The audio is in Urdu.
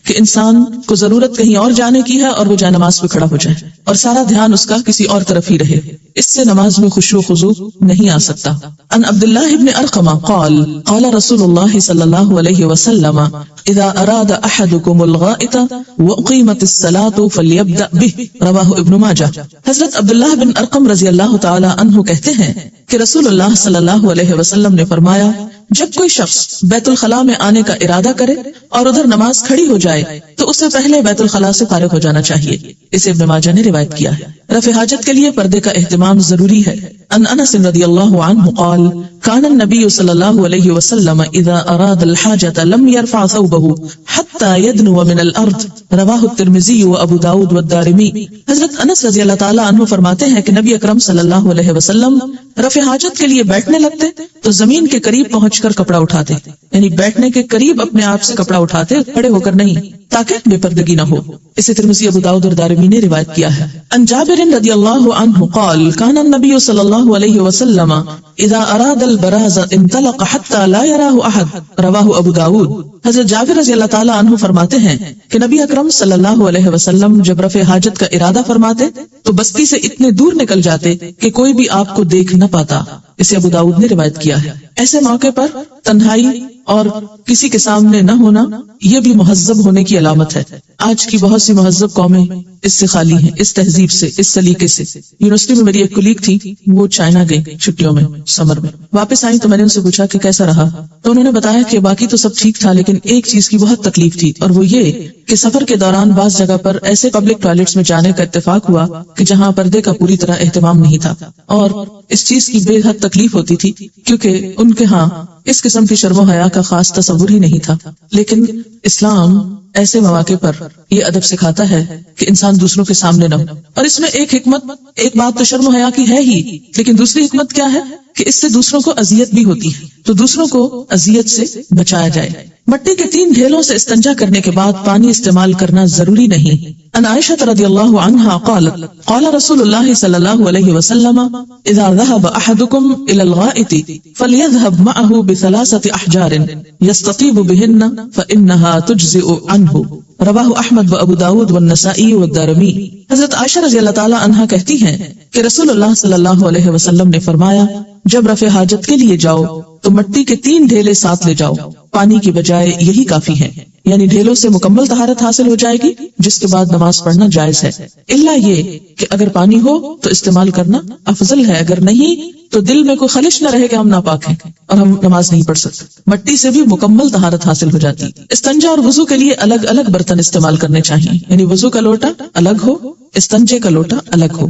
کہ انسان کو ضرورت کہیں اور جانے کی ہے اور وہ جائے نماز پہ کھڑا ہو جائے اور سارا دھیان اس کا کسی اور طرف ہی رہے، اس سے نماز میں خشوع و خضوع نہیں آ سکتا۔ ان عبداللہ ابن ارقم قال قال رسول اللہ صلی اللہ علیہ وسلم اذا اراد احدکم الغائط واقیمت الصلاة فلیبدأ به، رواہ ابن ماجہ۔ حضرت عبداللہ بن ارقم رضی اللہ تعالی عنہ کہتے ہیں کہ رسول اللہ صلی اللہ علیہ وسلم نے فرمایا، جب کوئی شخص بیت الخلاء میں آنے کا ارادہ کرے اور ادھر نماز کھڑی ہو جائے تو اسے پہلے بیت الخلاء سے فارغ ہو جانا چاہیے۔ اسے ابن ماجہ نے روایت کیا ہے۔ رفع حاجت کے لیے پردے کا اہتمام ضروری ہے۔ ان انس رضی اللہ عنہ قال كان النبي صلی اللہ علیہ وسلم اذا اراد الحاجة لم يرفع ثوبه حتى يدنو من الارض، رواہ الترمذی و ابو داود والدارمی۔ حضرت انس رضی اللہ تعالی عنہ فرماتے ہیں کہ نبی اکرم صلی اللہ علیہ وسلم رفع حاجت کے لیے بیٹھنے لگتے تو زمین کے قریب پہنچ کر کپڑا اٹھاتے، یعنی بیٹھنے کے قریب اپنے آپ سے کپڑا اٹھاتے، کھڑے ہو کر نہیں، تاکہ بے پردگی نہ ہو۔ اسے ترمذی، ابو داؤد اور دارمی نے روایت کیا ہے۔ ان جابر رضی اللہ عنہ قال كان النبي صلی اللہ علیہ وسلم اذا اراد البراز انطلق حتى لا يراه احد، رواہ ابو داؤد۔ حضرت جابر رضی اللہ تعالی عنہ فرماتے ہیں کہ نبی اکرم صلی اللہ علیہ وسلم جب رفع حاجت کا ارادہ فرماتے تو بستی سے اتنے دور نکل جاتے کہ کوئی بھی آپ کو دیکھ نہ پاتا۔ اسے ابو داؤد نے روایت کیا ہے۔ ایسے موقع پر تنہائی اور کسی کے سامنے نہ ہونا یہ بھی مہذب ہونے کی علامت ہے۔ آج کی بہت سی مہذب قومیں اس سے خالی ہیں، اس تہذیب سے، اس سلیقے سے۔ یونیورسٹی میں میری ایک کولیگ تھی، وہ چائنا گئی چھٹیوں میں، سمر میں، واپس آئی تو میں نے ان سے پوچھا کہ کیسا رہا، تو انہوں نے بتایا کہ باقی تو سب ٹھیک تھا لیکن ایک چیز کی بہت تکلیف تھی، اور وہ یہ کہ سفر کے دوران بعض جگہ پر ایسے پبلک ٹوائلٹس میں جانے کا اتفاق ہوا کہ جہاں پردے کا پوری طرح اہتمام نہیں تھا، اور اس چیز کی بے حد تکلیف ہوتی تھی کیونکہ ان کے ہاں اس قسم کی شرم و حیا کا خاص تصور ہی نہیں تھا۔ لیکن اسلام ایسے مواقع پر یہ ادب سکھاتا ہے کہ انسان دوسروں کے سامنے نہ ہو، اور اس میں ایک حکمت، ایک بات تو شرم و حیا کی ہے ہی، لیکن دوسری حکمت کیا ہے کہ اس سے دوسروں کو اذیت بھی ہوتی ہے، تو دوسروں کو اذیت سے بچایا جائے۔ مٹی کے 3 ڈھیلوں سے استنجا کرنے کے بعد پانی استعمال کرنا ضروری نہیں۔ ان عائشہ رضی اللہ عنہا قالت قال رسول اللہ صلی اللہ علیہ وسلم اذا ذهب احدكم الى الغائط فليذهب معه ب3 احجار يستطيب بهن فانها تجزئ عنه، رواہ احمد و ابو داود والنسائی والدارمی۔ حضرت عائشہ رضی اللہ تعالی عنہا کہتی ہیں کہ رسول اللہ صلی اللہ علیہ وسلم نے فرمایا، جب رفع حاجت کے لیے جاؤ تو مٹی کے 3 ڈھیلے ساتھ لے جاؤ، پانی کی بجائے یہی کافی ہے، یعنی ڈھیلوں سے مکمل طہارت حاصل ہو جائے گی جس کے بعد نماز پڑھنا جائز ہے، الا یہ کہ اگر پانی ہو تو استعمال کرنا افضل ہے، اگر نہیں تو دل میں کوئی خلش نہ رہے کہ ہم ناپاک ہیں اور ہم نماز نہیں پڑھ سکتے۔ مٹی سے بھی مکمل طہارت حاصل ہو جاتی۔ استنجا اور وضو کے لیے الگ الگ برتن استعمال کرنے چاہیے، یعنی وضو کا لوٹا الگ ہو، استنجے کا لوٹا الگ ہو۔